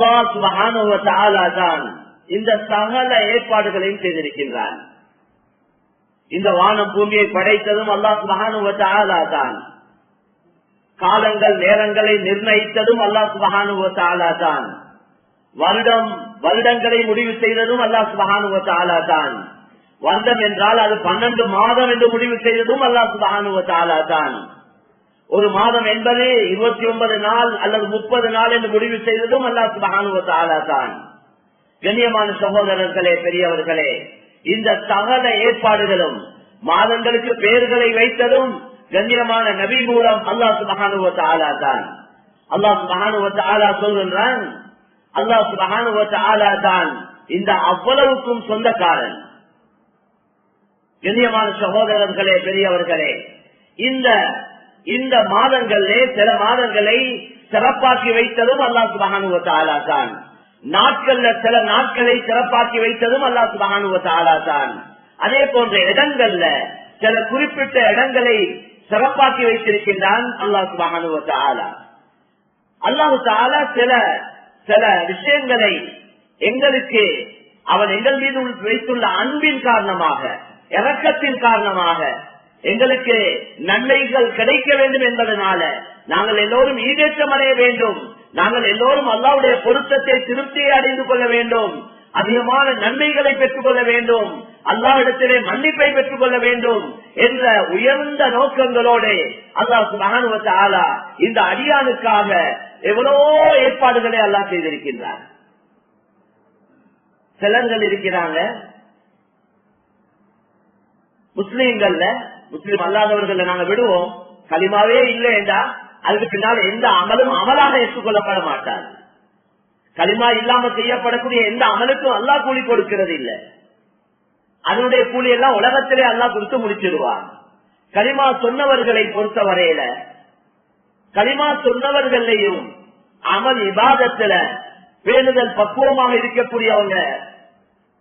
அல்லாஹ் சுப்ஹானஹு வ தஆலா தான் இந்த சகல ஏற்பாடுகளையும் செய்திருக்கின்றான். இந்த வானம் பூமியை படைத்ததும் அல்லாஹ் சுப்ஹானஹு வ தஆலா தான். காலங்கள் நேரங்களை நிர்ணயித்ததும் அல்லாஹ் சுப்ஹானஹு வ தஆலா தான். வருடங்களை முடிவு செய்ததும் அல்லாஹ் சுப்ஹானஹு வ தஆலா தான். வருடம் என்றால் அது 12 மாதம் என்று முடிவு செய்ததும் அல்லாஹ் சுப்ஹானஹு வ தஆலா தான். ஒரு மாதம் என்பது 29 நாள் அல்லது 30 நாள் என்று முடிவு செய்ததும் அல்லாஹ் சுப்ஹானஹு வ தஆலா தான். கண்ணியமான சகோதரர்களே, பெரியவர்களே, இந்த சகல ஏற்பாடுகளும் மாதங்களுக்கு பெயர்களை வைத்ததும் கண்ணியமான நபி மூலம் அல்லாஹ் சுப்ஹானஹு வ தஆலா தான். அல்லாஹ் சுப்ஹானஹு வ தஆலா சொல்கின்றான், அல்லாஹ் சுப்ஹானஹு வ தஆலா தான் இந்த அவ்வளவுக்கும் சொந்தக்காரன். கண்ணியமான சகோதரர்களே, பெரியவர்களே, இந்த மாதங்களிலே சில மாதங்களை சிறப்பாக்கி வைத்ததும் அல்லாஹ் சுப்ஹானஹு வ தஆலா தான். நாட்கள்ல சில நாட்களை சிறப்பாக்கி வைத்ததும் அல்லாஹ் சுப்ஹானஹு வ தஆலா தான். அதே போன்ற இடங்கள்ல சில குறிப்பிட்ட இடங்களை சிறப்பாக்கி வைத்திருக்கின்றான் அல்லாஹ் சுப்ஹானஹு வ தஆலா. அல்லாஹ் தஆலா சில விஷயங்களை எங்களுக்கு அவன் எங்கள் மீது வைத்துள்ள அன்பின் காரணமாக, இரக்கத்தின் காரணமாக எங்களுக்கு நன்மைகள் கிடைக்க வேண்டும் என்பதனால நாங்கள் எல்லோரும் ஈடேற்றம் அடைய வேண்டும், நாங்கள் எல்லோரும் அல்லாஹ்வுடைய பொருத்தத்தை திருப்தியை அடைந்து கொள்ள வேண்டும், அதிகமான நன்மைகளை பெற்றுக் கொள்ள வேண்டும், அல்லாஹ்விடத்திலே மன்னிப்பை பெற்றுக் கொள்ள வேண்டும் என்ற உயர்ந்த நோக்கங்களோடு அல்லாஹ் சுப்ஹானஹு வ தஆலா இந்த அடியானுக்காக எவ்வளவோ ஏற்பாடுகளை அல்லாஹ் செய்திருக்கின்றார். சிலர்கள் இருக்கிறாங்க முஸ்லீம்கள்ல, முஸ்லீம் அல்லாதவர்கள் நாங்க விடுவோம், களிமாவே இல்லை என்றா அதுக்கு பின்னால் எந்த அமலும் அமலாக ஏற்றுக்கொள்ளப்பட மாட்டார். களிமா இல்லாம செய்யப்படக்கூடிய எந்த அமலுக்கும் அல்லாஹ் கூலி கொடுக்கிறது இல்லை. அதனுடைய கூலி எல்லாம் உலகத்திலே அல்லாஹ் கொடுத்து முடிச்சிடுவார். களிமா சொன்னவர்களை பொறுத்தவரையில களிமா சொன்னவர்களையும் அமல் இபாதத்துல பேணுதல் பக்குவமாக இருக்கக்கூடியவங்க,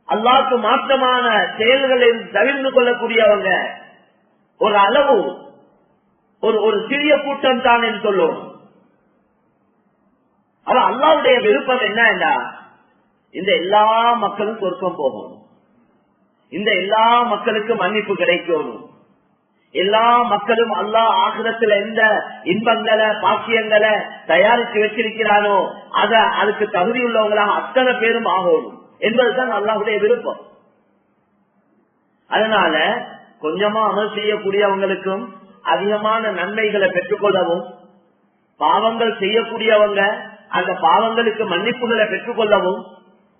அல்லாஹ்வுக்கு மாற்றமான செயல்களில் தவிர்த்து கொள்ளக்கூடியவங்க ஒரு அளவு ஒரு சிறிய கூட்டம் தான் என்று சொல்லுவோம். ஆனா அல்லாஹ்வுடைய விருப்பம் என்னன்னா இந்த எல்லா மக்களும் சொர்க்கம் போகணும், இந்த எல்லா மக்களுக்கும் மன்னிப்பு கிடைக்கணும், எல்லா மக்களும் அல்லாஹ் ஆகிரத்துல எந்த இன்பங்களை பாக்கியங்களை தயாரித்து வச்சிருக்கிறானோ அதுக்கு தகுதி உள்ளவங்களாக அத்தனை பேரும் ஆகணும் என்பதுதான் அல்லாஹ்வுடைய விருப்பம். அதனால கொஞ்சமா அமல் செய்யக்கூடியவங்களுக்கும் அதிகமான நன்மைகளை பெற்றுக்கொள்ளவும், பாவங்கள் செய்யக்கூடியவங்க அந்த பாவங்களுக்கு மன்னிப்புகளை பெற்றுக்கொள்ளவும்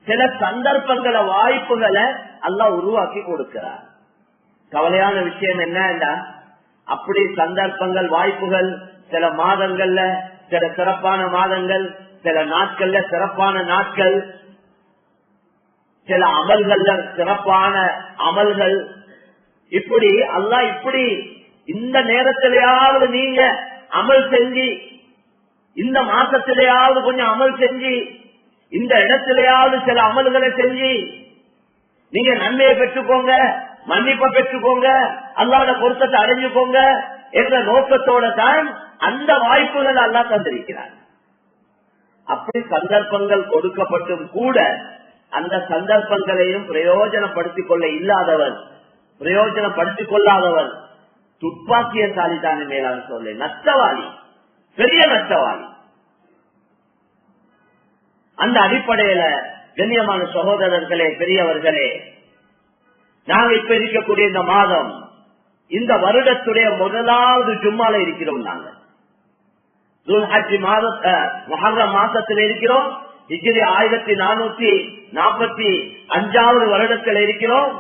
சில சந்தர்ப்பங்களை வாய்ப்புகளை அல்லாஹ் உருவாக்கி கொடுக்கிறார். கவலையான விஷயம் என்னன்னா அப்படி சந்தர்ப்பங்கள் வாய்ப்புகள் சில மாதங்கள்ல சில சிறப்பான மாதங்கள், சில நாட்கள்ல சிறப்பான நாட்கள், சில அமல்கள்ல சிறப்பான அமல்கள், இப்படி அல்லாஹ் இப்படி இந்த நேரத்திலேயாவது நீங்க அமல் செஞ்சு, இந்த மாசத்திலேயாவது கொஞ்சம் அமல் செஞ்சு, இந்த இடத்திலேயாவது சில அமல்களை செஞ்சு நீங்க நன்மையை பெற்றுக்கோங்க, மன்னிப்பை பெற்றுக்கோங்க, அல்லாஹ்வுடைய பொருத்தத்தை அடைஞ்சுக்கோங்க என்ற நோக்கத்தோட தான் அந்த வாய்ப்புகள் அல்லாஹ் தந்திருக்கிறார். அப்படி சந்தர்ப்பங்கள் கொடுக்கப்பட்டும் கூட அந்த சந்தர்ப்பங்களையும் பிரயோஜனப்படுத்திக் கொள்ள இல்லாதவர், பிரயோஜனப்படுத்திக் கொள்ளாதவர் துப்பாக்கியசாலி தானே மேலான சொல்ல, நஷ்டவாளி, பெரிய நஷ்டவாளி. அந்த அடிப்படையில கண்ணியமான சகோதரர்களே, பெரியவர்களே, நாங்க இப்ப இருக்கக்கூடிய இந்த மாதம், இந்த வருடத்துடைய முதலாவது ஜும்மால இருக்கிறோம். நாங்க துல்ஹஜ் முஹர்ரம் மாசத்தில் இருக்கிறோம். ஹிஜ்ரி 1445 வருடத்தில் இருக்கிறோம்.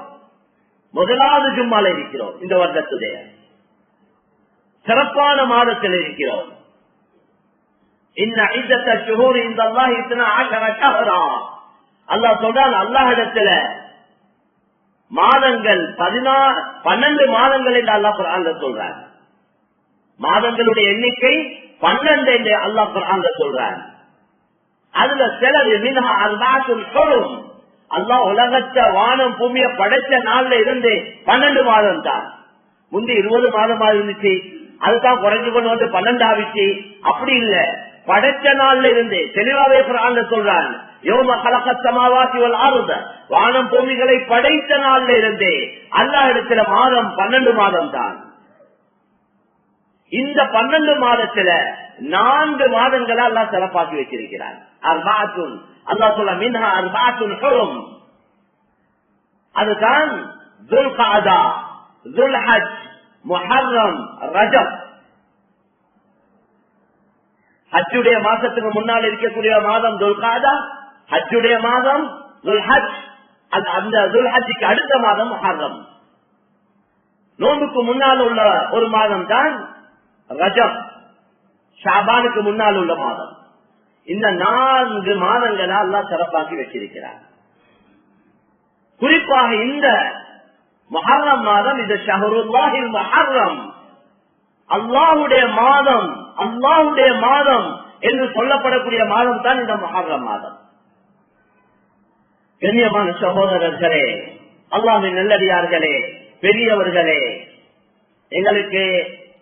முதலாவது ஜும்மால இருக்கிறோம். இந்த வருடத்துடைய சிறப்பான மாதத்தில் இருக்கிறோம். அல்லாஹ் சொல்றான், அல்லாஹ்விடத்துல மாதங்கள் 12 மாதங்கள் என்று அல்லாஹ் குர்ஆன்ல சொல்றான். மாதங்களுடைய எண்ணிக்கை 12 என்று அல்லாஹ் குர்ஆன்ல சொல்றான். அதுல சிலது மின்ஹா அர்பாத்துல் ஹுரும், அல்லாஹ் உலகத்தை வானம் பூமியை படைச்ச நாள்ல இருந்து 12 மாதம் தான். முந்தி 20 மாதமா இருந்துச்சு, அதுதான் குறைஞ்சு கொண்டு வந்து 12 ஆவிச்சு. அப்படி இல்ல, படைச்ச நாள்ல இருந்து தெளிவாவே குர்ஆன்ல சொல்றான், யௌம கலகஸ் ஸமாவாதி வல் அர்த, வானம் பூமிகளை படைத்த நாள்ல இருந்து அல்லாஹ் இடத்துல மாதம் 12 மாதம் தான். இந்த 12 மாதத்துல 4 மாதங்களை அல்லாஹ் சிறப்பாக்கி வச்சிருக்கிறான். அர்பாத்துன், அல்லாஹ் சொல்ல மின்ஹா அர்பாத்துன் ஹுரும், அதுதான் துல்காதா, துல்ஹஜ், முஹர்ரம், ரஜப். ஹஜ்ஜுடைய மாசத்துக்கு முன்னால் இருக்கக்கூடிய மாதம் துல்காதா, ஹஜ்ஜுடைய மாதம் துல்ஹஜ், அந்த துல்ஹஜ்ஜுக்கு அடுத்த மாதம் முஹர்ரம். நோன்புக்கு முன்னால் உள்ள ஒரு மாதம் தான் ரஜப், ஷாபானுக்கு முன்னால் உள்ள மாதம். இந்த 4 மாதங்களை அல்லாஹ் சிறப்பாக்கி வச்சிருக்கிறார். குறிப்பாக இந்த முஹர்ரம் மாதம், இது ஷஹ்ருல்லாஹில் முஹர்ரம், அல்லாஹ்வுடைய மாதம், அல்லாஹ்வுடைய மாதம் என்று சொல்லப்படக்கூடிய மாதம் தான் இந்த முஹர்ரம் மாதம். கண்ணியமான சகோதரர்களே, அல்லாஹ்வின் நல்லடியார்களே, பெரியவர்களே, எங்களுக்கு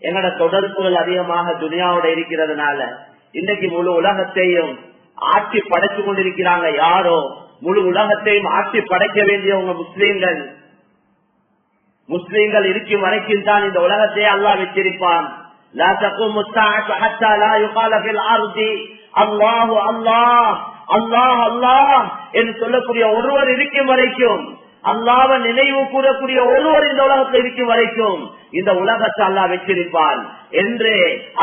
எங்களோட தொடர்புகள் அதிகமாக துனியாவோட இருக்கிறதுனால இன்னைக்கு முழு உலகத்தையும் ஆட்சி படைச்சு கொண்டிருக்கிறாங்க. யாரோ முழு உலகத்தையும் ஆட்சி படைக்க வேண்டியவங்க முஸ்லீம்கள். முஸ்லீம்கள் இருக்கும் வரைக்கும் தான் இந்த உலகத்தையே அல்லாஹ் வச்சிருப்பான். லா தகூமு ஸாஅத்து ஹத்தா லா யுகால ஃபில் அர்தி அல்லாஹு அல்லாஹ், அல்லாஹ் அல்லாஹ் என்று சொல்லக்கூடிய ஒருவர் இருக்கும் வரைக்கும், அல்லாஹ்வை நினைவு கூறக்கூடிய ஒருவர் இந்த உலகத்தில் இருக்கும் வரைக்கும் இந்த உலகத்தை அல்லாஹ் வச்சிருப்பான் என்று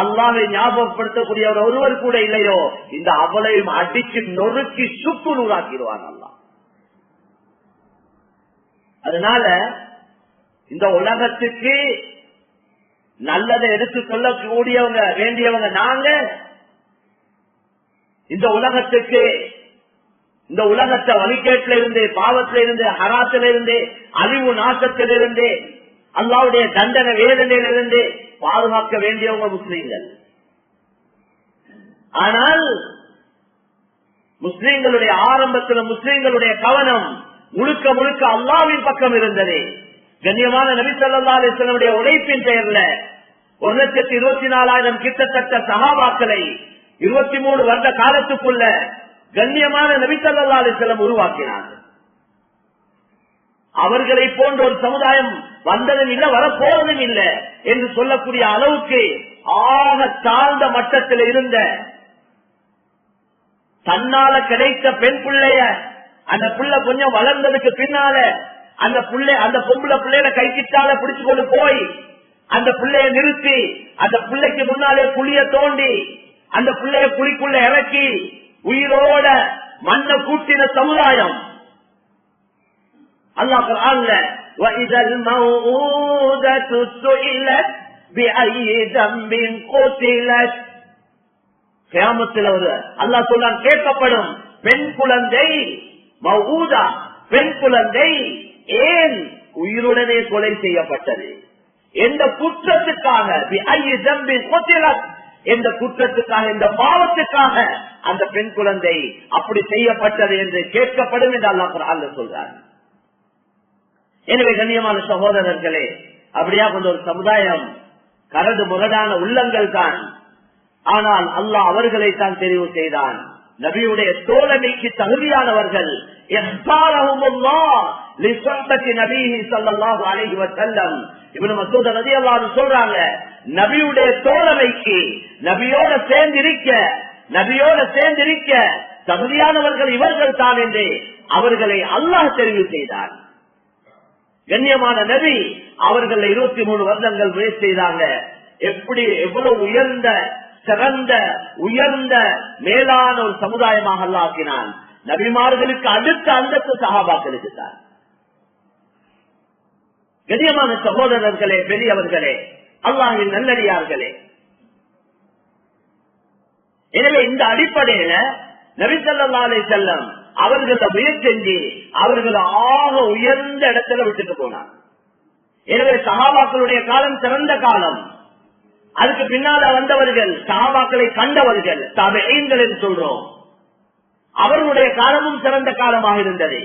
அல்லாஹ்வை ஞாபகப்படுத்தக்கூடிய ஒருவர் கூட இல்லையோ, இந்த அவளையும் அடிச்சு நொறுக்கி சுக்கு நூறாக்கிடுவான் அல்லாஹ். அதனால இந்த உலகத்துக்கு நல்லதை எடுத்து சொல்லக்கூடியவங்க வேண்டியவங்க நாங்க. இந்த உலகத்துக்கு, இந்த உலகத்தை வழிகேட்டில இருந்து, பாவத்தில இருந்து, ஹராத்தில இருந்து, அழிவு நாசத்திலிருந்து, அல்லாஹ்வுடைய தண்டனை வேதனையிலிருந்து பாதுகாக்க வேண்டியவங்க முஸ்லீம்கள். ஆனால் முஸ்லீம்களுடைய ஆரம்பத்தில் முஸ்லீம்களுடைய கவனம் முழுக்க முழுக்க அல்லாஹ்வின் பக்கம் இருந்தது. கண்ணியமான நபி ஸல்லல்லாஹு அலைஹி வஸல்லம் உழைப்பின் பெயர்ல 1,24,000 கிட்டத்தட்ட சஹாபாக்களை 23 வருட காலத்துக்குள்ள கண்ணியமான நபி ஸல்லல்லாஹு அலைஹி வஸல்லம் உருவாக்கினார்கள். அவர்களை போன்ற ஒரு சமுதாயம் வந்ததும் இல்லை, வரப்போவதும் இல்லை என்று சொல்லக்கூடிய அளவுக்கு ஆக தாழ்ந்த மட்டத்தில் இருந்த, தன்னால கிடைத்த பெண் பிள்ளைய, அந்த பிள்ளை கொஞ்சம் வளர்ந்ததுக்கு பின்னால அந்த பொம்பளை பிள்ளைய கைக்கிட்டால பிடிச்சு கொண்டு போய் அந்த பிள்ளைய நிறுத்தி, அந்த பிள்ளைக்கு முன்னாலே குழிய தோண்டி அந்த பிள்ளைய குழிக்குள்ள இறக்கி உயிரோட மண்ணை கூட்டின சமுதாயம். அல்லாஹ் குர்ஆன்ல வஇதல் மௌஊதத்து சுஇலத் பிஅய்யி தம்பின் குதிலத், கியாமத்தில் அல்லாஹ் சொல்றான், கேட்கப்படும் பெண் குழந்தை மௌஊதா, பெண் குழந்தை ஏன் உயிருடனே கொலை செய்யப்பட்டது, எந்த குற்றத்துக்காக, பிஅய்யி தம்பின் குதிலத், எந்த குற்றத்துக்காக, எந்த பாவத்துக்காக அந்த பெண் குழந்தை அப்படி செய்யப்பட்டது என்று கேட்கப்படும் என்று அல்லாஹ் குர்ஆன்ல சொல்றார். எனவே கண்ணியமான சகோதரர்களே, அப்படியா கொண்ட ஒரு சமுதாயம் கரடு முரடான உள்ளங்கள் தான். ஆனால் அல்லாஹ் அவர்களை தான் தெரிவு செய்தான். நபியுடைய தோழமைக்கு தகுதியானவர்கள். சொல்றாங்க, நபியுடைய தோழமைக்கு, நபியோட சேர்ந்திருக்க தகுதியானவர்கள் இவர்கள் தான் என்று அவர்களை அல்லாஹ் தெரிவு செய்தார். கண்ணியமான நபி அவர்கள் 23 வருடங்கள் முயற்சி செய்தாங்க. எவ்வளவு உயர்ந்த, சிறந்த, உயர்ந்த, மேலான ஒரு சமுதாயமாக அல்லாஹ் ஆக்கினான். நபிமார்களுக்கு அடுத்த அந்தஸ்து சஹாபாக்களுக்கு தான். கண்ணியமான சகோதரர்களே, பெரியவர்களே, அல்லாஹ்வின் நல்லடியார்களே, எனவே இந்த அடிப்படையில நபி ஸல்லல்லாஹு அலைஹி வஸல்லம் அவர்களை முயற்சி செஞ்சு அவர்கள் ஆக உயர்ந்த இடத்துல விட்டுட்டு போனார். எனவே சஹாபாக்களுடைய காலம் சிறந்த காலம். அதுக்கு பின்னால வந்தவர்கள் சஹாபாக்களை கண்டவர்கள் தாபிஈன்கள் என்று சொல்றோம். அவர்களுடைய காலமும் சிறந்த காலமாக இருந்தது.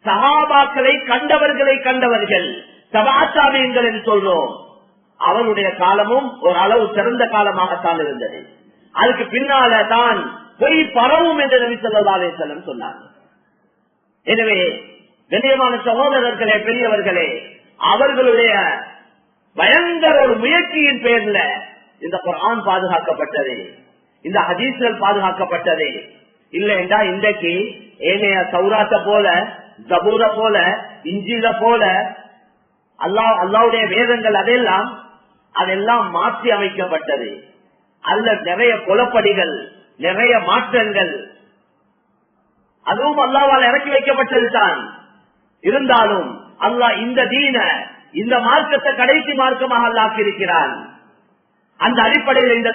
சஹாபாக்களை கண்டவர்கள் தபாத்தாபியங்கள் என்று சொல்றோம். அவருடைய காலமும் ஒரு அளவு சிறந்த காலமாகத்தான் இருந்தது. அதுக்கு பின்னால தான் பொய் பரவும் என்று நபி ஸல்லல்லாஹு அலைஹி வஸல்லம் சொன்னார். எனவே கண்ணியமான சகோதரர்களே, பெரியவர்களே, அவர்களுடைய பயங்கர ஒரு முயற்சியின் பேர்ல இந்த குர்ஆன் பாதுகாக்கப்பட்டது, இந்த ஹதீஸ்கள் பாதுகாக்கப்பட்டது. இல்ல என்றா இன்றைக்கு ஏனைய தௌராத்த போல, ஜபூர போல, இஞ்சில போல அல்லாஹ்வுடைய வேதங்கள் அதெல்லாம் மாற்றி அமைக்கப்பட்டது. அதுல நிறைய குலப்படிகள், நிறைய மாற்றங்கள், அதுவும் அல்லாஹ்வால் இறக்கி வைக்கப்பட்டது தான். இருந்தாலும் அல்லாஹ் இந்த தீன, இந்த மார்க்கத்தை கடைசி மார்க்கமாக அல்லாஹ் இருக்கிறான். அந்த அடிப்படையில் இந்த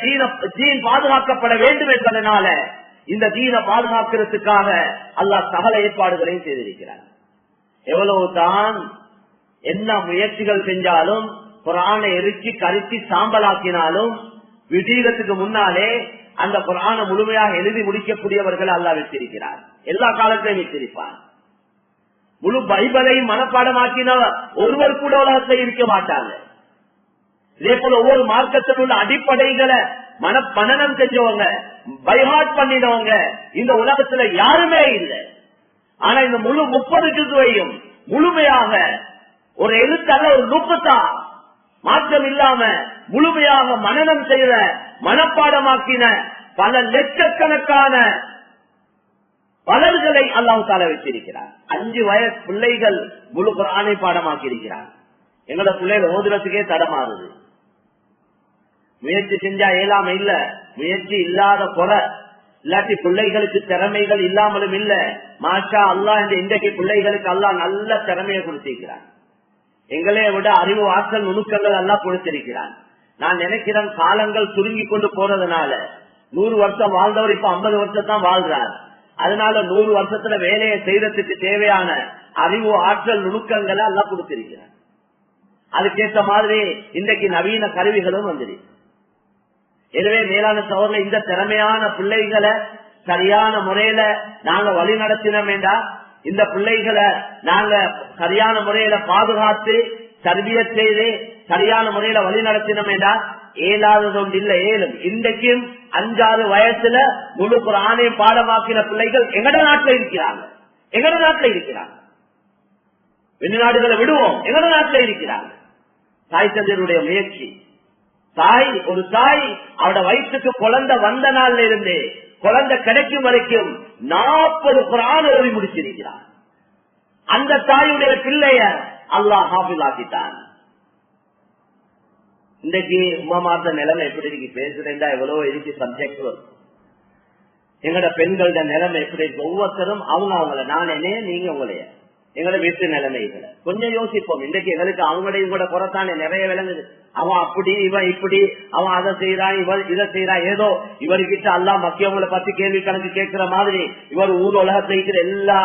தீன் பாதுகாக்கப்பட வேண்டும் என்பதனால இந்த தீன பாதுகாக்கிறதுக்காக அல்லாஹ் சகல ஏற்பாடுகளையும் செய்திருக்கிறார். எவ்வளவுதான் என்ன முயற்சிகள் செஞ்சாலும், குர்ஆனை எரிச்சு கருத்தி சாம்பலாக்கினாலும், விஜயத்துக்கு முன்னாலே அந்த குர்ஆனை முழுமையாக எழுதி முடிக்கக்கூடியவர்கள் அல்லாஹ் வைத்திருக்கிறார். எல்லா காலத்திலும் வைத்திருப்பார். முழு பைபிளை மனப்பாடமாக்கினவர் ஒருவர் கூட உலகத்தில் இருக்க மாட்டாங்க. இதே போல ஒவ்வொரு மார்க்கத்தில் உள்ள அடிப்படைகளை மனனம் செஞ்சவங்க, பைஹார்ட் பண்ணினவங்க இந்த உலகத்துல யாருமே இல்லை. ஆனா இந்த முழு 30 ஜுஸையும் முழுமையாக ஒரு எழுத்தல்ல, ஒரு நுட்பத்தா மாற்றம் இல்லாம முழுமையாக மனனம் செய்த, மனப்பாடமாக்கின பல லட்சக்கணக்கான பலர்களை அல்லாஹ் தஆலா வச்சிருக்கிறார். 5 வயசு பிள்ளைகள் முழு குர்ஆனை பாடமாக்கி இருக்கிறார். எங்களோட பிள்ளைகள் ஓதுறதுக்கே தடமாறுது. முயற்சி செஞ்சா இயலாம இல்ல, முயற்சி இல்லாத குறை, இல்லாட்டி பிள்ளைகளுக்கு திறமைகள் இல்லாமலும் இல்ல. மாஷா அல்லாஹ் இந்த இன்றைக்கு பிள்ளைகளுக்கு அல்லாஹ் நல்ல திறமையை கொடுத்திருக்கிறார். எங்களைய விட அறிவு, ஆற்றல், நுணுக்கங்கள் எல்லாம் கொடுத்திருக்கிறார். நான் நினைக்கிறேன் காலங்கள் சுருங்கி கொண்டு போறதுனால 100 வருஷம் வாழ்ந்தவர் இப்ப 50 வருஷம் தான் வாழ்றார். அதனால 100 வருஷத்துல வேலையை செய்யறதுக்கு தேவையான அறிவு, ஆற்றல், நுணுக்கங்களை எல்லாம் கொடுத்திருக்கிறார். அதுக்கேற்ற மாதிரி இன்றைக்கு நவீன கருவிகளும் வந்துருக்கு. எனவே மேலான சோதனை, இந்த திறமையான பிள்ளைகளை சரியான முறையில நாங்க வழி நடத்தினோம் என்றா, இந்த பிள்ளைகளை நாங்க சரியான முறையில பாதுகாத்து தர்பியத் செய்து சரியான முறையில வழி நடத்தினோம் என்றா ஏழாவது ஒன்று இல்ல, ஏழும். இன்றைக்கும் 5-6 வயசுல முழு குர்ஆனை பாடமாக்கின பிள்ளைகள் எங்கட நாட்டில் இருக்கிறாங்க. எங்கட நாட்டில் இருக்கிறாங்க. வெளிநாடுகளை விடுவோம், எங்கட நாட்டில் இருக்கிறாங்க. தாய் தந்தையருடைய முயற்சி. ஒரு தாய் அவட வயிற்றுக்கு குழந்தை வந்த நாள்ல இருந்து குழந்தை கிடைக்கும் வரைக்கும் 40 குர்ஆன் ஓதி முடிச்சிருக்கிறார். அந்த தாயுடைய பிள்ளைய அல்லாஹ் ஹாஃபிஸ் ஆக்கிட்டான். இன்றைக்கு உமாமாத்த நிலைமை எப்படி இருக்கு? பேசுறேன்டா எவ்வளவு இருக்கு சப்ஜெக்ட். எங்கட பெண்களோட நிலைமை எப்படி இருக்கு? ஒவ்வொருத்தரும் அவங்கள, நான் என்ன, நீங்க உங்களைய, எங்களோட வீட்டு நிலைமைகளை கொஞ்சம் யோசிப்போம். இன்றைக்கு எங்களுக்கு அவங்களையும் கூட குறைத்தானே நிறைய விளங்குது. அவன் அப்படி, இவன் இப்படி, அவன் அதை செய்யறான், இவர் இதை செய்யறான். ஏதோ இவர்கிட்ட எல்லாம் மக்கியவங்களை பத்தி கேள்வி கணக்கு கேட்கிற மாதிரி இவர் ஊர் உலகத்தில் இருக்கிற எல்லா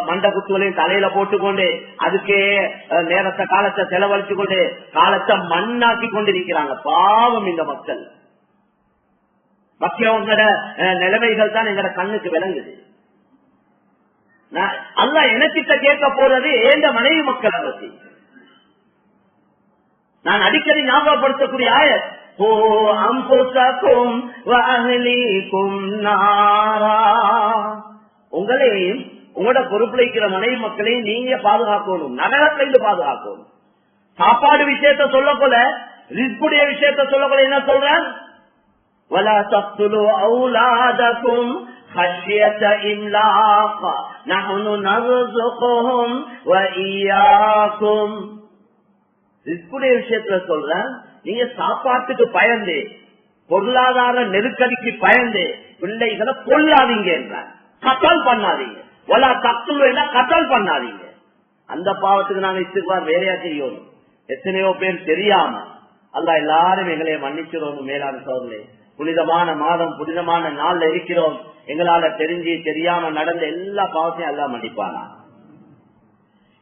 மண்ட குத்துகளையும் தலையில போட்டுக்கொண்டு அதுக்கே நேரத்தை காலத்தை செலவழிச்சு கொண்டு காலத்தை மண்ணாக்கி கொண்டிருக்கிறாங்க. பாவம் இந்த மக்கள். மக்கியவங்களோட நிலைமைகள் தான் எங்களோட கண்ணுக்கு விளங்குது. அல்லாஹ் எனக்கிட்ட கேட்க போறது ஏந்த மனைவி மக்களை பத்தி. நான் அடிக்கடி ஞாபகப்படுத்தக்கூடிய ஆயத், ஓ அம்புசகும் வஅஹ்லீகும் நாரா, உங்களையும் உங்களோட பொறுப்புல இருக்கிற மனைவி மக்களையும் நீங்க பாதுகாக்கணும், நரகத்திலிருந்து பாதுகாக்கணும். சாப்பாடு விஷயத்த சொல்ல போல, ரிஸ்குடைய விஷயத்த சொல்ல போல என்ன சொல்றேன்? வலா தக்துலு அவுலாதகும் خشية إملاق نحن نرزقهم وإياكم. ரிஸ்குடைய விஷயத்துல சொல்றேன், நீங்க சாப்பாட்டுக்கு பயந்து, பொருளாதார நெருக்கடிக்கு பயந்து பிள்ளைகளை கொல்லாதீங்க என்றார். கத்தல் பண்ணாதீங்க. வலா தக்துலு கத்தல் பண்ணாதீங்க. அந்த பாவத்துக்கு நாங்க இஸ்திக்பார் வேறையா செய்யணும். எத்தனையோ பேர் தெரியாம அல்லாஹ் எல்லாரும் எங்களை மன்னிச்சிரோம். மேலான சோதனை, புனிதமான மாதம், புனிதமான நாள்ல இருக்கிறோம். எங்களால தெரிஞ்சு தெரியாம நடந்த எல்லா பாவத்தையும் எல்லாம் மன்னிப்பானா.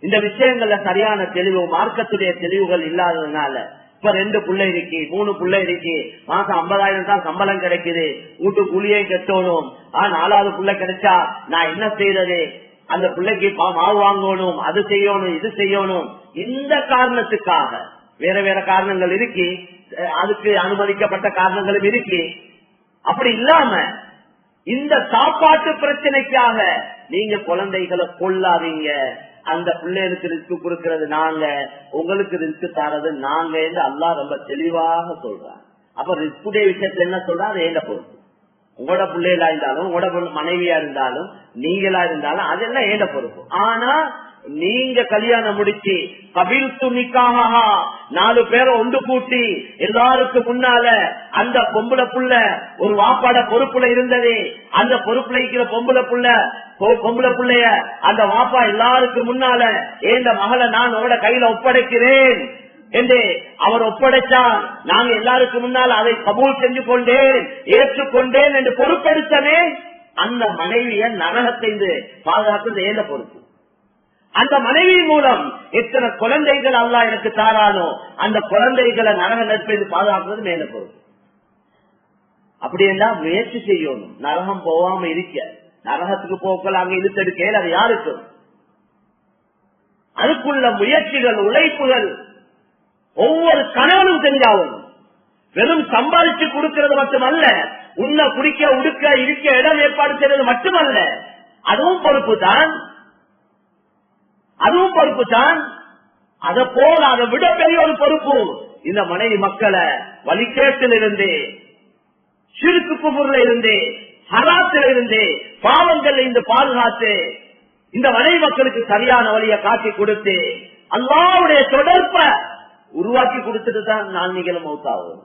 இந்த விஷயங்கள்ல சரியான தெளிவு, மார்க்கத்துடைய தெளிவுகள் இல்லாததுனால இப்ப 2 பிள்ளை இருக்கு, 3 பிள்ளை இருக்கு, மாசம் 50,000 தான் சம்பளம் கிடைக்குது, வீட்டு கூலியை கட்டணும். 4வது பிள்ளை கிடைச்சா நான் என்ன செய்யறது? அந்த பிள்ளைக்கு மாவு வாங்கணும், அது செய்யணும், இது செய்யணும். இந்த காரணத்துக்காக வேற வேற காரணங்கள் இருக்கு, அதுக்கு அனுமதிக்கப்பட்ட காரணங்களும் இருக்கு. அப்படி இல்லாம இந்த சாப்பாட்டு பிரச்சனைக்காக நீங்க குழந்தைகளை கொள்ளாதீங்க. அந்த பிள்ளைகளுக்கு ரிஸ்க் கொடுக்கறது நாங்க, உங்களுக்கு ரிஸ்க் தரது நாங்க என்று அல்லாஹ் ரொம்ப தெளிவாக சொல்றாங்க. அப்ப ரிஸ்குடைய விஷயத்துல என்ன சொல்றா, அது ஏண்ட பொறுப்பு. உங்களோட பிள்ளைகளா இருந்தாலும், உங்களோட மனைவியா இருந்தாலும், நீங்களா இருந்தாலும் அதெல்லாம் ஏண்ட பொறுப்பு. ஆனா நீங்க கல்யாணம் முடிச்சு கபில்து நிக்காஹா 4 பேரை ஒன்று கூட்டி எல்லாருக்கும் முன்னால அந்த பொம்பளை புள்ள ஒரு வாப்பாட பொறுப்புல இருந்தது, அந்த பொறுப்புல இருக்கிற பொம்பளை புள்ளைய அந்த வாப்பா எல்லாருக்கும் முன்னால ஏந்த மகளை நான் அவரோட கையில ஒப்படைக்கிறேன் என்று அவர் ஒப்படைச்சார். நாங்க எல்லாருக்கும் முன்னால் அதை கபூல் செஞ்சு கொண்டேன், ஏற்றுக்கொண்டேன் என்று பொறுப்பெடுத்தனே, அந்த மனைவிய நரகத்தை பாதுகாத்து ஏந்த பொறுப்பு. அந்த மனைவி மூலம் எத்தனை குழந்தைகள் அல்லாஹ் எனக்கு தாரானோ அந்த குழந்தைகளை நரக நட்பு பாதுகாக்கிறது மேல பொறுப்பு. அப்படி எல்லாம் முயற்சி செய்யணும், நரகம் போகாம இருக்க. நரகத்துக்கு போக்கள் அங்க இழுத்தெடுக்க அது யாருக்கும். அதுக்குள்ள முயற்சிகள், உழைப்புகள் ஒவ்வொரு கணவனும் செஞ்சாவும். வெறும் சம்பாதிச்சு கொடுக்கிறது மட்டுமல்ல, உன்ன குடிக்க உடுக்க இருக்க இடம் ஏற்பாடு செய்வது மட்டுமல்ல, அதுவும் பொறுப்பு தான். அதை போல அதை விட பெரிய ஒரு பொறுப்பு இந்த மனைவி மக்களை வழிகேட்டில் இருந்து, சிறுக்கு குபுர்ல இருந்து, ஹராத்தில் இருந்து, பாவங்கள் இருந்து பாதுகாத்து இந்த மனைவி மக்களுக்கு சரியான வழியை காட்டி கொடுத்து அல்லாஹ்வுடைய தொடர்பை உருவாக்கி கொடுத்துட்டு தான் நான் நீங்களும் மௌத்தாகும்.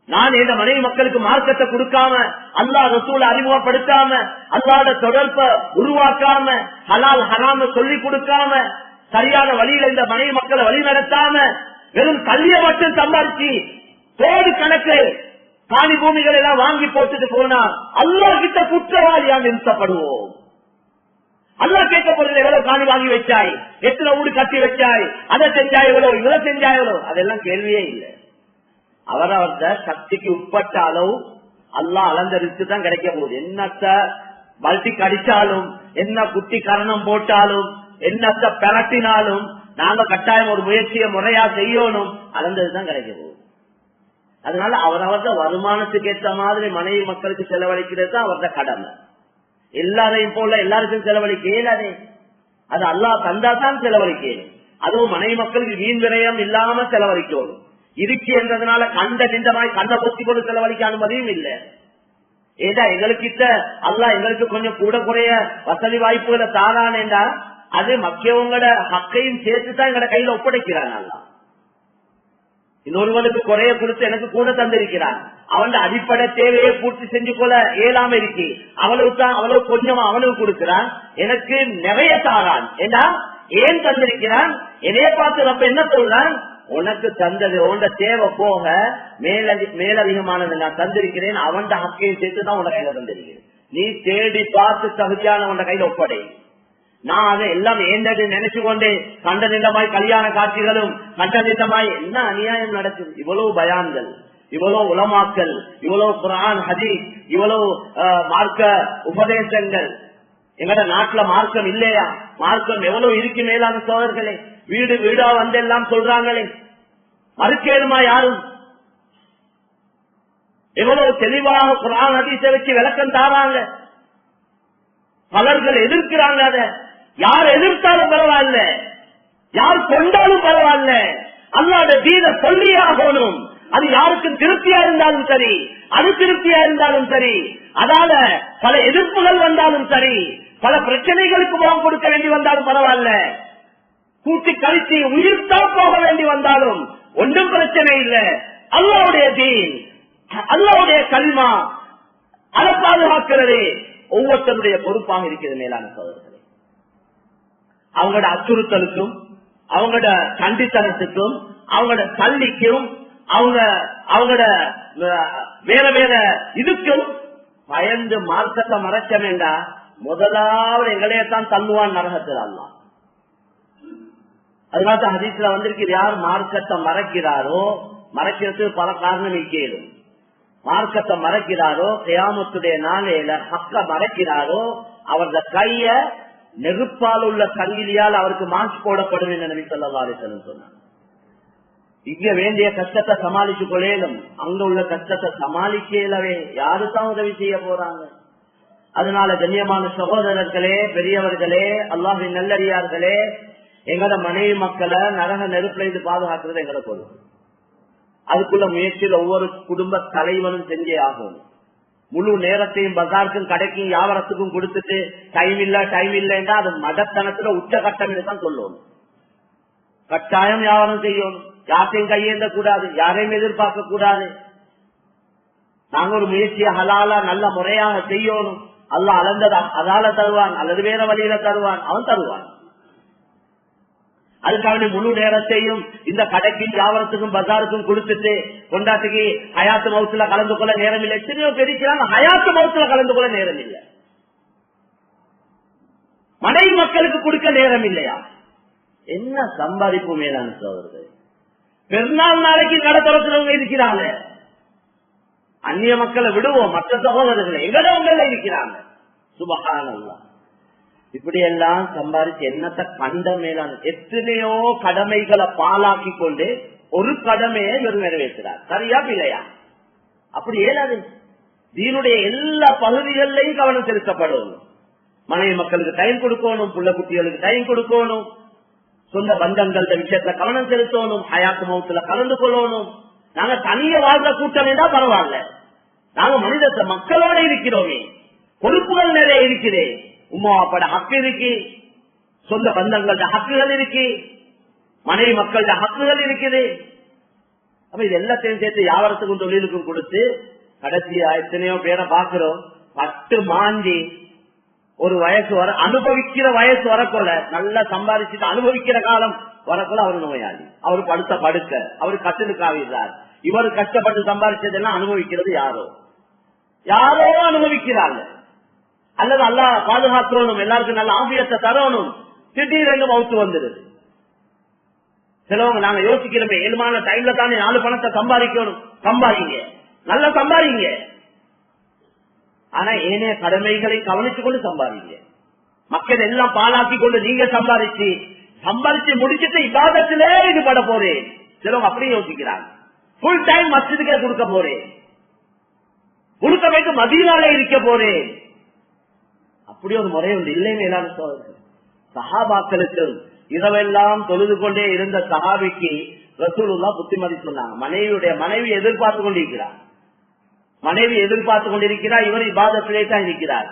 நான் இந்த மனைவி மக்களுக்கு மார்க்கத்தை கொடுக்காம, அல்லாஹ் ரசூலை அறிமுகப்படுத்தாம, அல்லாஹ்வோட தொடர்பை உருவாக்காம, ஹலால் ஹராம சொல்லி கொடுக்காம, சரியான வழியில இந்த மனைவி மக்களை வழி நடத்தாம, வெறும் கல்வியை மட்டும் சம்பாதிச்சு கோடி கணக்கு காணி பூமிகள் எல்லாம் வாங்கி போட்டுட்டு போனா அல்லாஹ் கிட்ட குற்றவாளியாக நிறுத்தப்படுவோம். அல்லாஹ் கேட்க போறது, எவ்வளவு காணி வாங்கி வச்சாய், எத்தனை வீடு கட்டி வச்சாய், அதை செஞ்சாய் எவ்வளவு, இவ்வளவு செஞ்சாய் எவ்வளவு, அதெல்லாம் கேள்வியே இல்லை. அவரவர்த சக்திக்கு உட்பட்ட அளவு அல்லாஹ் அளந்தரித்து தான் கிடைக்க போகுது. என்னத்த பல்டி கடிச்சாலும், என்ன குட்டி கரணம் போட்டாலும், என்னத்த பெரட்டினாலும் நாங்க கட்டாயம் ஒரு முயற்சியை முறையா செய்யணும், அளந்ததுதான் கிடைக்க போகுது. அதனால அவரவர்த வருமானத்துக்கு ஏற்ற மாதிரி மனைவி மக்களுக்கு செலவழிக்கிறது தான் அவரது கடமை. எல்லாரையும் போல எல்லாருக்கும் செலவழிக்க இயலாதே, அது அல்லாஹ் தந்தாதான் செலவழிக்க. அதுவும் மனைவி மக்களுக்கு வீண் விரயம் இல்லாம செலவழிக்கணும். இருக்கு என்றதுனால கண்ட நின்றமாய் கண்ணை பொத்தி கொண்டு செலவழிக்க அனுமதியும் இல்லை. ஏதா எங்களுக்கிட்ட அல்லாஹ் எங்களுக்கு கொஞ்சம் கூட குறைய வசதி வாய்ப்புகளை தாரான் என்றா அது மக்கியவங்களோட ஹக்கையும் சேர்த்துதான் எங்களோட கையில ஒப்படைக்கிறான். அல்லாஹ் இன்னொருவனுக்கு குறைய கொடுத்து எனக்கு கூட தந்திருக்கிறான். அவன் அடிப்படை தேவையை பூர்த்தி செஞ்சு கொள்ள இயலாம இருக்கு, அவளுக்கு தான் அவ்வளவு கொஞ்சமா அவனுக்கு கொடுக்கிறான், எனக்கு நிறைய தாரான். ஏன்னா ஏன் தந்திருக்கிறான், என்னைய பார்த்து அப்ப என்ன சொல்றான், உனக்கு தந்தது உண்ட தேவை போக மேலதிகமானது நான் தந்திருக்கிறேன், அவன் ஹக்கையும் சேர்த்து தான் உனக்கு கையில தந்திருக்கிறேன். நீ தேடி பார்த்து தகுதியான உண்ட கையில ஒப்படை. நான் அதை எல்லாம் ஏண்டது நினைச்சு கொண்டே கண்ட நின்றமாய் கல்யாண காட்சிகளும் கண்ட நின்றமாய் என்ன அநியாயம் நடக்குது. இவ்வளவு பயான்கள், இவ்வளவு உலமாக்கள், இவ்வளவு குர்ஆன் ஹதீஸ், இவ்வளவு மார்க்க உபதேசங்கள். எங்கட நாட்டுல மார்க்கம் இல்லையா? மார்க்கம் எவ்வளவு இருக்கு மேலான சோழர்களே. வீடு வீடா வந்து எல்லாம் சொல்றாங்களே, மறுக்கேடுமா யாரும்? எவ்வளவு தெளிவாக குர்ஆன் ஹதீஸை வச்சு விளக்கம் தாராங்க. பலர்கள் எதிர்க்கிறாங்க. அத யார் எதிர்த்தாலும் பரவாயில்ல, யார் கொண்டாலும் பரவாயில்ல, அல்லாஹ்வுடைய தீனை சொல்லியே ஆகணும். அது யாருக்கும் திருப்தியா இருந்தாலும் சரி, அது திருப்தியா இருந்தாலும் சரி, அதால பல எதிர்ப்புகள் வந்தாலும் சரி, பல பிரச்சனைகளுக்கு முகம் கொடுக்க வேண்டி வந்தாலும் பரவாயில்ல, கூட்டி கழித்து உயிர்த்தா போக வேண்டி வந்தாலும் ஒன்றும் பிரச்சனை இல்லை. அல்லாஹ்வுடைய தீன், அல்லாஹ்வுடைய கலிமா அதை பாதுகாக்கிறது ஒவ்வொருத்தருடைய பொறுப்பாக இருக்கிறது. மேலான சோதரர்களே, அவங்களோட அச்சுறுத்தலுக்கும், அவங்களோட கண்டித்தனத்துக்கும், அவங்களோட தள்ளிக்கும், அவங்களோட வேற வேற இதுக்கும் பயந்து மார்க்கத்தை மறைக்க வேண்டாம். முதலாவது எங்களையத்தான் தள்ளுவான் நரகத்தில் அல்லாஹ். அதனால ஹதீஸ்ல வந்திருக்கு, யார் மார்க்கத்தை மறைக்கிறாரோ, மறைக்கிறதுக்கு பல காரணம் கேளும். மார்க்கத்தை மறைக்கிறாரோ, கியாமத்துடைய நாளையில ஹக்க மறைக்கிறாரோ, அவரது கைய நெருப்பால் உள்ள சங்கிலியால் அவருக்கு மாசு போடப்படும் என்று நபி ஸல்லல்லாஹு அலைஹி வஸல்லம் சொன்னார். இங்க வேண்டிய கஷ்டத்தை சமாளிச்சு கொள்ளேனும், அங்க உள்ள கஷ்டத்தை சமாளிக்கலவே யாருதான் உதவி செய்ய போறாங்க? அதனால கண்ணியமான சகோதரர்களே, பெரியவர்களே, அல்லாஹ்வின் நல்லடியார்களே, எங்கட மனைவி மக்களை நரக நெருப்புல இருந்து பாதுகாக்கிறது எங்கட பொறுப்பு. அதுக்குள்ள முயற்சியில் ஒவ்வொரு குடும்ப தலைவனும் செஞ்சே ஆகும். முழு நேரத்தையும் பஜாருக்கும் கடைக்கும் வியாபாரத்துக்கும் கொடுத்துட்டு டைம் இல்லைன்னா அது மதத்தனத்துல உச்சகட்டம் தான் சொல்லணும். கட்டாயம் வியாபாரம் செய்யணும், யாரையும் கையேந்த கூடாது, யாரையும் எதிர்பார்க்க கூடாது. நாங்க ஒரு முயற்சியை ஹலாலா நல்ல முறையாக செய்யணும். அல்லாஹ் அளந்ததா அதால தருவான் அல்லது வேற வழியில தருவான், அவன் தருவான். அதுக்காக முழு நேரத்தையும் இந்த கடைக்கும் வியாபாரத்துக்கும் பஜாருக்கும் கொடுத்துட்டு கொண்டாட்டுக்கு ஹயாத்து மவுத்துல கலந்து கொள்ள நேரம் இல்லை. எத்தனையோ பெருக்கிறாங்க, ஹயாத்து மவுத்துல கலந்து கொள்ள நேரம் இல்லை. மனைவி மக்களுக்கு கொடுக்க நேரம் இல்லையா? என்ன சம்பாதிப்பு மேலான சோதரர்கள். பெருநாள் நாளைக்கு கடை திறக்கிறவங்க இருக்கிறாங்க. அந்நிய மக்களை விடுவோம், மற்ற சகோதரர்கள் எங்கடவங்கள இருக்கிறாங்க. சுபஹானல்லாஹ். இப்படி எல்லாம் சம்பாதிச்சு என்னத்த கண்ட மேலான எத்தனையோ கடமைகளை பாலாக்கி கொண்டு ஒரு கடமையை இவர் நிறைவேற்றார். சரியா இல்லையா? அப்படி ஏதாவது தீனுடைய எல்லா பகுதிகளிலையும் கவனம் செலுத்தப்படும். மனைவி மக்களுக்கு டைம் கொடுக்கணும், புள்ள குட்டிகளுக்கு டைம் கொடுக்கணும், சொந்த பந்தங்கள விஷயத்துல கவனம் செலுத்தணும், ஹயாத்து மௌத்துல கலந்து கொள்ளணும். நாங்க தனிய வாழ்ந்த கூட்டம் தான் பரவாயில்ல, நாங்க மனித மக்களோட இருக்கிறோமே, பொறுப்புகள் நிறைய இருக்குது. உமா அப்பாட ஹக்கு இருக்கு, சொந்த பந்தங்கள ஹக்குகள் இருக்கு, மனைவி மக்களோட ஹக்குகள் இருக்குது. அப்ப இது எல்லாத்தையும் சேர்த்து வியாபாரத்துக்கும் தொழிலுக்கும் கொடுத்து கடைசியா எத்தனையோ பேரை பாக்குறோம். பட்டு மாஞ்சி ஒரு வயசு வர அனுபவிக்கிற வயசு வரக்குள்ள நல்லா சம்பாதிச்சுட்டு அனுபவிக்கிற காலம் வரக்குள்ள அவரு நோயாளி, அவரு படுத்த படுக்க, அவரு கட்டிலுக்காகிறார். இவரு கஷ்டப்பட்டு சம்பாதிச்சதெல்லாம் அனுபவிக்கிறது யாரோ அனுபவிக்கிறாங்க. அல்லது அல்லாஹ் பாதுகாக்கணும், எல்லாருக்கும் நல்ல ஆபியத்தை தரணும், திடீரென்று மவுத்து வந்துடுது. சிலவங்க நாங்க யோசிக்கிறோமே, ஏழுமான டைம்ல தானே 4 பணத்தை சம்பாதிக்கணும், சம்பாதிங்க, நல்லா சம்பாதிங்க. ஆனா ஏனைய கடமைகளை கவனித்துக் கொண்டு சம்பாதிங்க. மக்கள் எல்லாம் பாலாக்கி கொண்டு நீங்க சம்பாதிச்சு முடிச்சுட்டு இபாதத்திலே ஈடுபட போறேன். சிலவங்க அப்படியே யோசிக்கிறாங்க, ஃபுல் டைம் மஸ்ஜிதுக்கே கொடுக்க போறேன், கொடுக்க வைத்து மதீனாலே இருக்க போறேன். அப்படி ஒரு முறை ஒன்று இல்லை மேலான சோதரர்கள். சஹாபாக்களுக்கு இரவெல்லாம் தொழுது கொண்டே இருந்த சஹாபிக்கு ரசூலுல்லாஹ் புத்திமதி சொன்னாங்க. மனைவி எதிர்பார்த்து கொண்டிருக்கிறார், மனைவி எதிர்பார்த்து கொண்டிருக்கிறார், இவர் இபாதத்திலே தான் இருக்கிறார்.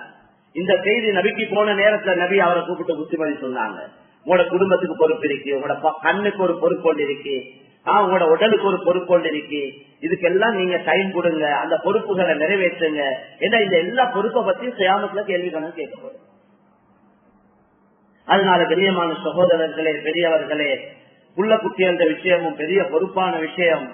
இந்த செய்தி நபிக்கு போன நேரத்தில் நபி அவரை கூப்பிட்டு புத்திமதி சொன்னாங்க. உங்களோட குடும்பத்துக்கு பொறுப்பு இருக்கு, உங்களோட கண்ணுக்கு ஒரு பொறுப்பு ஒன்று இருக்கு, உங்களோட உடலுக்கு ஒரு பொறுப்பு ஒன்று இருக்கு. இதுக்கெல்லாம் நீங்க டைம் கொடுங்க, அந்த பொறுப்புகளை நிறைவேற்றுங்க. ஏன்னா இந்த எல்லா பொறுப்பை பத்தி கியாமத்துல கேள்வி கணக்கு கேட்கப்படும். அதனால கண்ணியமான சகோதரர்களே, பெரியவர்களே, புள்ள குட்டி என்ற விஷயமும் பெரிய பொறுப்பான விஷயம்.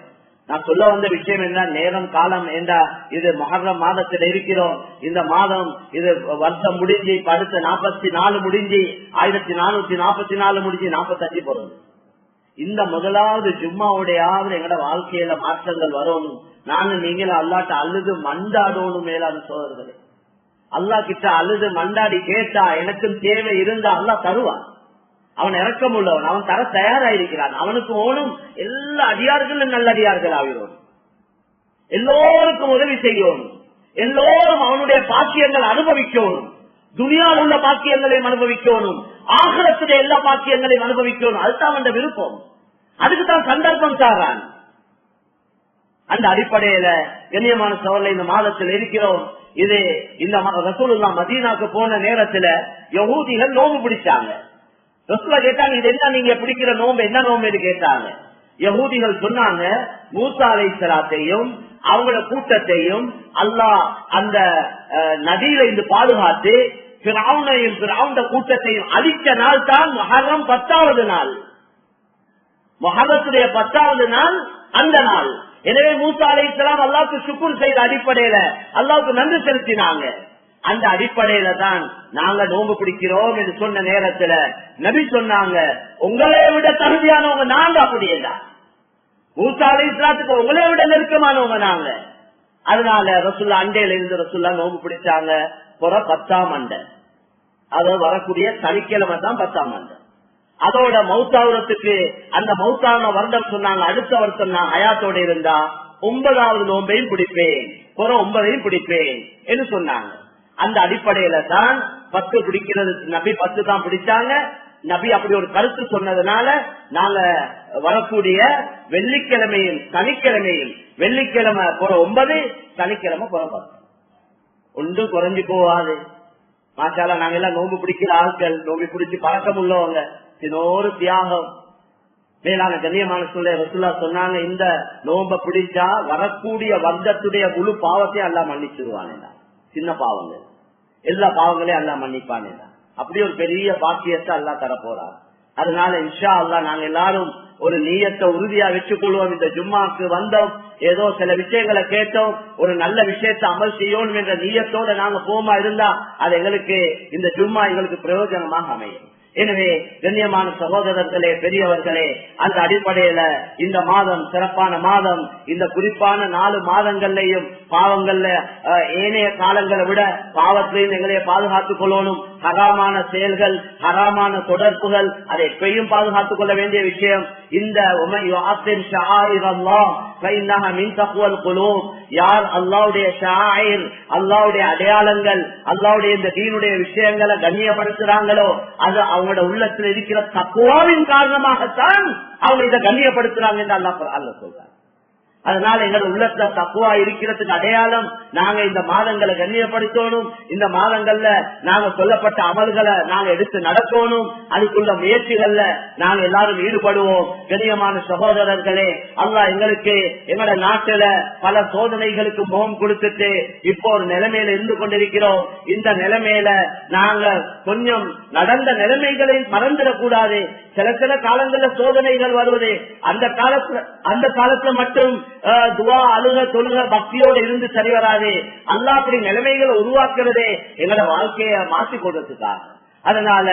நான் சொல்ல வந்த விஷயம் என்ன, நேரம் காலம் என்றா இது முஹர்ரம் மாதத்தில் இருக்கிறோம். இந்த மாதம் இது வருஷம் முடிஞ்சு அடுத்த 44 முடிஞ்சு 1444 முடிஞ்சு 45 போறது. இந்த முதலாவது ஜும்மாவுடையாவது எங்கட வாழ்க்கையில மாற்றங்கள் வரணும். நாங்க நீங்களும் அல்லாட்ட அழுது மண்டாடணும். மேலான சோதரர்களே, அல்லா கிட்ட அழுது மண்டாடி கேட்டா எனக்கும் தேவை இருந்தா அல்லா தருவான். அவன் இறக்கம் உள்ளவன், அவன் தர தயாராயிருக்கிறான். அவனுக்கு ஓனும் எல்லா அடியார்களும் நல்ல அடியார்கள் ஆகிறோம், எல்லோருக்கும் உதவி செய்யணும், எல்லோரும் அவனுடைய பாக்கியங்கள் அனுபவிக்கணும், துனியாவில் உள்ள பாக்கியங்களையும் அனுபவிக்கணும், ஆகிரத்துடைய எல்லா பாக்கியங்களையும் அனுபவிக்கணும். அதுதான் அவன் விருப்பம், அதுக்குத்தான் சந்தர்ப்பம் சாரான். அந்த அடிப்படையில கண்ணியமான சோழலை இந்த மாதத்தில் இருக்கிறோம். இது இந்த ரசூலுல்லாஹ் மதீனாக்கு போன நேரத்துல யஹூதிகள் நோம்பு பிடிச்சாங்க. ரசூலுல்லாஹ் கேட்டாங்க, இது என்ன நீங்க பிடிக்கிற நோம்பு, என்ன நோம்பு கேட்டாங்க. யஹூதிகள் சொன்னாங்க, மூசா அலைஹிஸ்ஸலாத்தையும் அவங்களோட கூட்டத்தையும் அல்லாஹ் அந்த நதியில இருந்து பாதுகாத்து ஃபிரௌனையும் ஃபிரௌன் கூட்டத்தையும் அழித்த நாள் தான் முஹர்ரம் 10வது நாள், முஹர்ரத்துடைய 10வது நாள் அந்த நாள். எனவே மூசா அலைஹிஸ்ஸலாம் அல்லாஹ்வுக்கு ஷுக்ர் செய்த அடிப்படையில அல்லாஹ்வுக்கு நன்றி செலுத்தினாங்க. அந்த அடிப்படையில தான் நாங்க நோன்பு பிடிக்கிறோம் என்று சொன்ன நேரத்துல நபி சொன்னாங்க, உங்களை விட தகுதியானவங்க நாங்க. அப்படியேதான் மூசா அலைஹிஸ்ஸலாத்துக்கு உங்களை விட நெருக்கமானவங்க நாங்க. அதனால ரசூலுல்லாஹ் அண்டையில இருந்து ரசூலுல்லாஹ் நோன்பு பிடிச்சாங்க. 10ஆம் அண்டை, அதாவது வரக்கூடிய சனிக்கிழமை தான் 10ஆம் அண்டை. அதோட மௌத்தாவரத்துக்கு அந்த மௌத்தான வருடம் சொன்னாங்க, அடுத்த வருஷம் நான் ஹயாத்தோட இருந்தா 9வது நோன்பையும் பிடிப்பேன், 9ஐயும் பிடிப்பேன் என்று சொன்னாங்க. அந்த அடிப்படையில தான் 10 பிடிக்கிறது, நபி 10 தான் பிடிச்சாங்க. நபி அப்படி ஒரு கருத்து சொன்னதுனால நாங்க வரக்கூடிய வெள்ளிக்கிழமையும் சனிக்கிழமையும், வெள்ளிக்கிழமை 9, சனிக்கிழமை 10 ஒன்று குறைஞ்சு போவாது. மாஷால்லா நாங்க எல்லாம் நோம்பு பிடிக்கிற ஆட்கள், நோம்பு பிடிச்சி பழக்கம் உள்ளவங்க. இன்னொரு தியாகம் மேலான கண்ணியமான சொல்ல ரசூலுல்லாஹ் சொன்னாங்க, இந்த நோம்ப பிடிச்சா வரக்கூடிய வர்க்கத்துடைய முழு பாவத்தையும் அல்லாஹ் மன்னிச்சிருவான். சின்ன பாவங்கள் எல்லா பாவங்களையும் அல்லாஹ் மன்னிப்பான். அப்படி ஒரு பெரிய பாக்கியத்தை அல்லாஹ் தர போறார். அதனால இன்ஷா அல்லாஹ் நாங்க எல்லாரும் ஒரு நீயத்தை உறுதியா வச்சுக்கொள்வோம். இந்த ஜும்மாக்கு வந்தோம், ஏதோ சில விஷயங்களை கேட்டோம், ஒரு நல்ல விஷயத்தை அமல் செய்யணும் என்ற நீயத்தோட நாங்க போமா இருந்தா அது எங்களுக்கு இந்த ஜும்மா எங்களுக்கு பிரயோஜனமாக அமையும். எனவே கண்ணியமான சகோதரர்களே, பெரியவர்களே, அந்த அடிப்படையில இந்த மாதம் சிறப்பான மாதம். இந்த குறிப்பான 4 மாதங்கள்லயும் பாவங்கள்ல ஏனைய காலங்களை விட பாவத்திலையும் எங்களைய பாதுகாத்துக் கொள்ளணும். ஹராமான செயல்கள், ஹராமான தொடர்புகள், அதை எப்பயும் பாதுகாத்துக் கொள்ள வேண்டிய விஷயம். இந்த யார் அல்லாஹ்வுடைய ஷாயிர், அல்லாஹ்வுடைய அடையாளங்கள், அல்லாஹ்வுடைய இந்த தீனுடைய விஷயங்களை கண்ணியப்படுத்துறாங்களோ அது அவங்களோட உள்ளத்தில் இருக்கிற தக்வாவின் காரணமாகத்தான் அவங்க இதை கண்ணியப்படுத்துறாங்க என்று அல்லாஹ் சொல்றாங்க. அதனால எங்களோட உள்ளத்துல தக்குவா இருக்கிறதுக்கு அடையாளம் நாங்க இந்த மாதங்களை கண்ணியப்படுத்தணும். இந்த மாதங்கள்ல நாங்க சொல்லப்பட்ட அமல்களை நாங்க எடுத்து நடக்கணும். அதுக்குள்ள முயற்சிகள்ல நாங்க எல்லாரும் ஈடுபடுவோம். கண்ணியமான சகோதரர்களே, அல்லாஹ் எங்களுக்கு எங்களோட நாட்டுல பல சோதனைகளுக்கு முகம் கொடுத்துட்டு இப்போ ஒரு நிலைமையில இருந்து கொண்டிருக்கிறோம். இந்த நிலைமையில நாங்க கொஞ்சம் நடந்த நிலைமைகளை மறந்துடக்கூடாது. சில காலங்கள்ல சோதனைகள் வருவது, அந்த காலத்துல மட்டும் துவா, அழுக, தொழுக, பக்தியோடு இருந்து சரி வராது. அல்லாஹ் அப்படி நிலைமைகளை உருவாக்குறதே எங்களோட வாழ்க்கையை மாற்றிக் கொடுத்துட்டாங்க. அதனால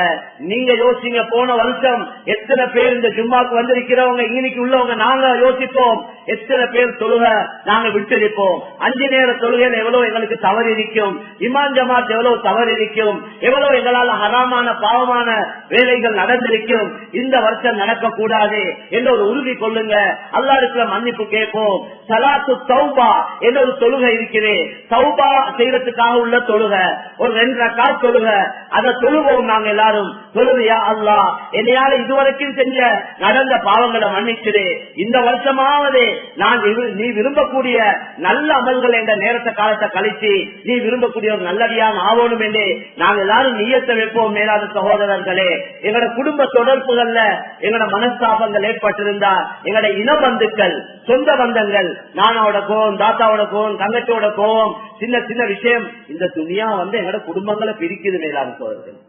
நீங்க யோசிங்க, போன வருஷம் எத்தனை பேர் இந்த ஜும்மாக்கு வந்திருக்கிறவங்க, இன்னைக்கு உள்ளவங்க நாங்க யோசிப்போம், எத்தனை பேர் தொழுக நாங்க விட்டிருப்போம். 5 நேர தொழுகையில எவ்வளவு எங்களுக்கு தவறு இருக்கும், இமாம் ஜமாத் எவ்வளவு தவறு இருக்கும், எவ்வளவு எங்களால் ஹராமான பாவமான வேலைகள் நடந்திருக்கும். இந்த வருஷம் நடக்க கூடாது என்ற ஒரு உறுதி கொள்ளுங்க. அல்லாஹ்விடத்துல மன்னிப்பு கேட்போம். சலாத்து தௌபா என்ற ஒரு தொழுகை இருக்கிறேன், தௌபா செய்யறதுக்காக உள்ள தொழுகை, ஒரு 2 ரக்காத் தொழுகை, அதை தொழுவோம். நாங்க எல்லாரும் தொழுவியா அல்லாஹ் என்னையால இதுவரைக்கும் செஞ்ச நடந்த பாவங்களை மன்னிச்சிடு, இந்த வருஷமாவது நான் நீ விரும்பக்கூடிய நல்ல அமல்கள் என்ற நேரத்தை காலத்தை கழிச்சு நீ விரும்பக்கூடிய ஒரு நல்லடியாக ஆகணும் என்று நாங்கள் எல்லாரும் நீயத்தை வைப்போம். மேலான சகோதரர்களே, எங்களோட குடும்ப தொடர்புகள்ல எங்களோட மனஸ்தாபங்கள் ஏற்பட்டிருந்தா, எங்களோட இன பந்துக்கள், சொந்த பந்தங்கள், நானாவோட கோவம், தாத்தாவோட கோவம், தங்கச்சியோட கோவம், சின்ன சின்ன விஷயம், இந்த துணியா எங்களோட குடும்பங்களை பிரிக்குது. மேலான சகோதரர்கள்,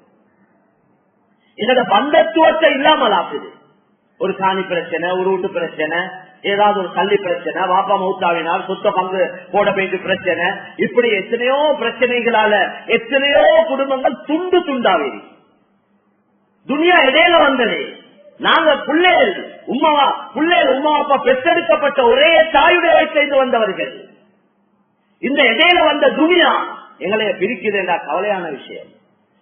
எங்களோட பந்தத்துவத்தை இல்லாமல் ஆக்குது. ஒரு காணி பிரச்சனை, ஒரு வீட்டு பிரச்சனை, ஏதாவது ஒரு கல்வி பிரச்சனை, வாப்பா மௌத்தாவினால் சொத்த பங்கு போட வேண்டிய பிரச்சனை, இப்படி எத்தனையோ பிரச்சனைகளால எத்தனையோ குடும்பங்கள் துண்டு துண்டாவே. துனியா இடையில வந்தது. நாங்க பிள்ளைகள் உம்மா அப்பா பெற்றெடுக்கப்பட்ட ஒரே தாயுடைய வயசிலிருந்து வந்தவர்கள். இந்த இடையில வந்த துனியா எங்களை பிரிக்குது என்ற கவலையான விஷயம்.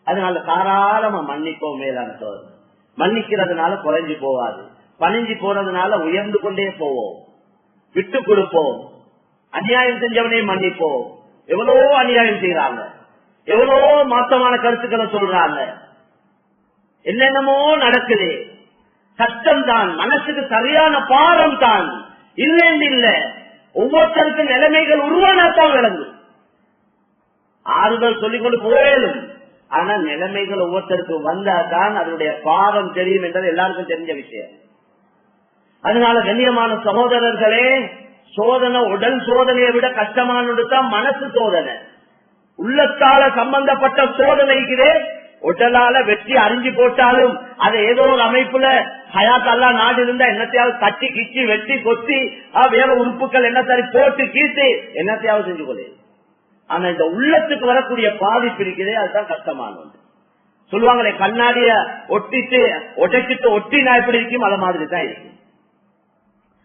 அதனால தாராளமா மன்னிப்போம். மேலான சோதனை மன்னிக்கிறதுனால குறைஞ்சு போவாது, பணிஞ்சு போறதுனால உயர்ந்து கொண்டே போவோம். விட்டு கொடுப்போம். அநியாயம் செஞ்சவனையும் மன்னிப்போம். எவ்வளவோ அநியாயம் செய்யறாங்க, எவ்வளவோ மாற்றமான கருத்துக்களை சொல்றாங்க, என்னென்னமோ நடக்குது. கஷ்டம் தான், மனசுக்கு சரியான பாரம் தான், இல்லைன்னு இல்ல. ஒவ்வொருத்தருக்கு நிலைமைகள் உருவானத்தான் விளங்கும். ஆறுதல் சொல்லிக்கொண்டு போயிடும். ஆனா நிலைமைகள் ஒவ்வொருத்தருக்கு வந்தாதான் அதனுடைய பாரம் தெரியும் என்றது எல்லாருக்கும் தெரிஞ்ச விஷயம். அதனால கண்ணியமான சகோதரர்களே, சோதனை உடல் சோதனையை விட கஷ்டமானதுதான் மனசு சோதனை. உள்ளத்தால சம்பந்தப்பட்ட சோதனைக்கு உடலால வெற்றி அறிஞ்சு போட்டாலும் அதை ஏதோ ஒரு அமைப்புல ஹயாத்தல்லா நாடு இருந்தா என்னத்தையாவது தட்டி கிச்சி வெட்டி கொத்தி வேற உறுப்புகள் என்னத்தாரி போட்டு கீட்டு என்னத்தையாவது செஞ்சு கொள்ளு. ஆனா இந்த உள்ளத்துக்கு வரக்கூடிய பாதிப்பு இருக்குதே, அதுதான் கஷ்டமானது. சொல்லுவாங்களே, கண்ணாடிய ஒட்டிட்டு ஒட்டிட்டு ஒட்டினா எப்படி இருக்கும், அது மாதிரி தான் இருக்கும்.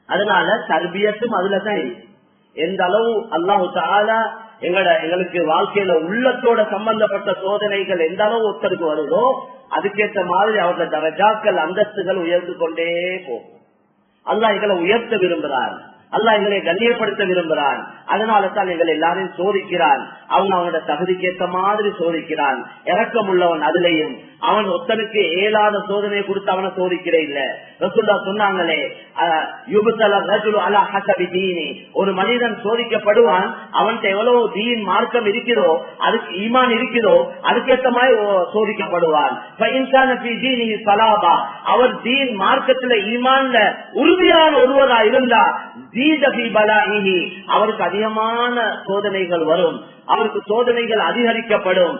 அதனால தர்பியத்தும் அதுலதான் இருக்கு. எந்த அளவு அல்லாஹ் தஆலா எங்களுக்கு வாழ்க்கையில உள்ளத்தோட சம்பந்தப்பட்ட சோதனைகள் எந்த அளவு ஒருத்தருக்கு வருதோ அதுக்கேற்ற மாதிரி அவருடைய தரஜாக்கள் அந்தஸ்துகள் உயர்ந்து கொண்டே போகும். அல்லாஹ் எங்களை உயர்த்த விரும்புகிறார், அல்லாஹ் எங்களை கண்ணியப்படுத்த விரும்புகிறான். அதனால தான் எங்களை எல்லாரையும் சோதிக்கிறான். அவன் அவனோட தகுதிக்கேற்ற மாதிரி சோதிக்கிறான். இரக்கம் உள்ளவன் அதுலயும் அவன் ஒத்தனுக்கு ஏலாத சோதனையை கொடுத்து அவனை சோதிக்கிற இல்ல. ரசூலுல்லாஹ் சொன்னாங்களே, ஒரு மனிதன் சோதிக்கப்படுவான், அவன்கிட்ட எவ்வளவு தீன் மார்க்கம் இருக்கிறதோ, அதுக்கு ஈமான் இருக்கிறதோ, அதுக்கேற்ற மாதிரி சோதிக்கப்படுவான். அவர் தீன் மார்க்கத்துல ஈமான்ல உறுதியான ஒருவரா இருந்தா அவருக்கு அதிகமான சோதனைகள் வரும், அவருக்கு சோதனைகள் அதிகரிக்கப்படும்.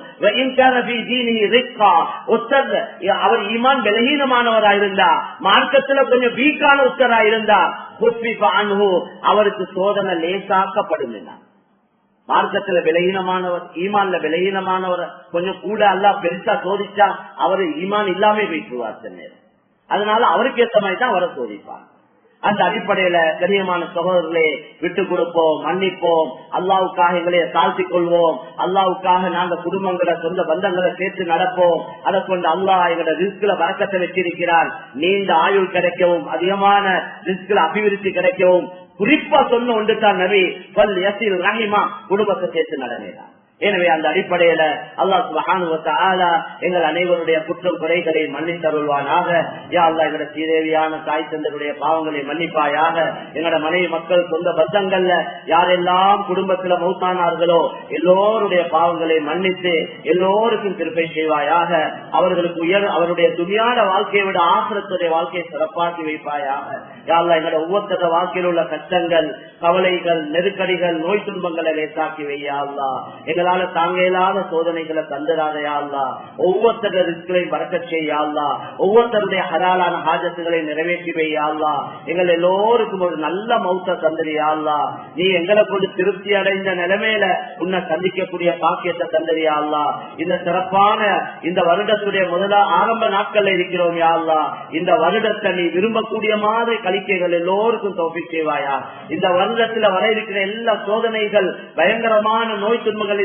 அவர் ஈமான் பலகீனமானவராக இருந்தா, மார்க்கத்துல கொஞ்சம் வீக்கான உத்தராக இருந்தா, அவருக்கு சோதனை லேசாக்கப்படும். மார்க்கத்துல பலகீனமானவர், ஈமான்ல பலகீனமானவர் கொஞ்சம் கூட அல்லாஹ் பெருசா சோதிச்சா அவரு ஈமான் இல்லாம போயிட்டுருவார். அதனால அவருக்கு ஏற்ற மாதிரி தான் அவரை சோதிப்பார். அந்த அடிப்படையில கண்ணியமான சகோதரர்களே, விட்டு கொடுப்போம், மன்னிப்போம், அல்லாவுக்காக எங்களைய தாழ்த்திக் கொள்வோம், அல்லாவுக்காக நாங்க குடும்பங்களை சொந்த பந்தங்களை சேர்த்து நடப்போம். அதை கொண்டு அல்லாஹ் எங்களோட ரிஸ்க்ல வரக்கத்தை வச்சிருக்கிறார். நீண்ட ஆயுள் கிடைக்கவும், அதிகமான ரிஸ்க்ல அபிவிருத்தி கிடைக்கவும் குறிப்பா சொன்ன ஒன்று தான் நபி பல் யஸில் ரஹிமா, குடும்பத்தை சேர்த்து நடக்கிறார். எனவே அந்த அடிப்படையில அல்லாஹ் சுப்ஹானஹு வ தஆலா எங்கள் அனைவருடைய குற்றம் குறைகளை மன்னித்தருள்வானாக. யா அல்லாஹ் எங்களோட சீதேவியான தாய் தந்தருடைய பாவங்களை மன்னிப்பாயாக. எங்களோட மனைவி மக்கள் சொந்த பந்தங்கள்ல யாரெல்லாம் குடும்பத்துல மௌத்தானார்களோ எல்லோருடைய பாவங்களை மன்னித்து எல்லோருக்கும் கிருபை செய்வாயாக. அவர்களுக்கு அவருடைய துணியான வாழ்க்கையை விட ஆசிரத்துடைய வாழ்க்கையை சிறப்பாக்கி வைப்பாயாக. யா அல்லாஹ் எங்களோட ஒவ்வொருத்தர வாழ்க்கையில் உள்ள கஷ்டங்கள், கவலைகள், நெருக்கடிகள், நோய் துன்பங்களை லேசாக்கி வையா அல்லாஹ். எங்களால தாங்க இயலாத சோதனைகளை தந்துடாதையா அல்லாஹ். ஒவ்வொருத்தர ரிஸ்களையும் பறக்கச் செய்யா அல்லாஹ். ஒவ்வொருத்தருடைய ஹலாலான ஹாஜத்துகளை நிறைவேற்றி வையா அல்லாஹ். எங்கள் எல்லோருக்கும் ஒரு நல்ல மௌத்த தந்திரியா அல்லாஹ். நீ எங்களை கொண்டு திருப்தி அடைந்த நிலைமையில உன்னை சந்திக்கக்கூடிய பாக்கியத்தை தந்திரியா அல்லாஹ். இந்த சிறப்பான இந்த வருடத்துடைய ஆரம்ப நாட்கள்ல இருக்கிறோம் யா அல்லாஹ். இந்த வருடத்தை நீ விரும்பக்கூடிய மாதிரி கலிக்கைகள் எல்லோருக்கும் தௌஃபீக் செய்வாயா. இந்த வருடத்துல வர இருக்கிற எல்லா சோதனைகள், பயங்கரமான நோய் துன்பங்கள்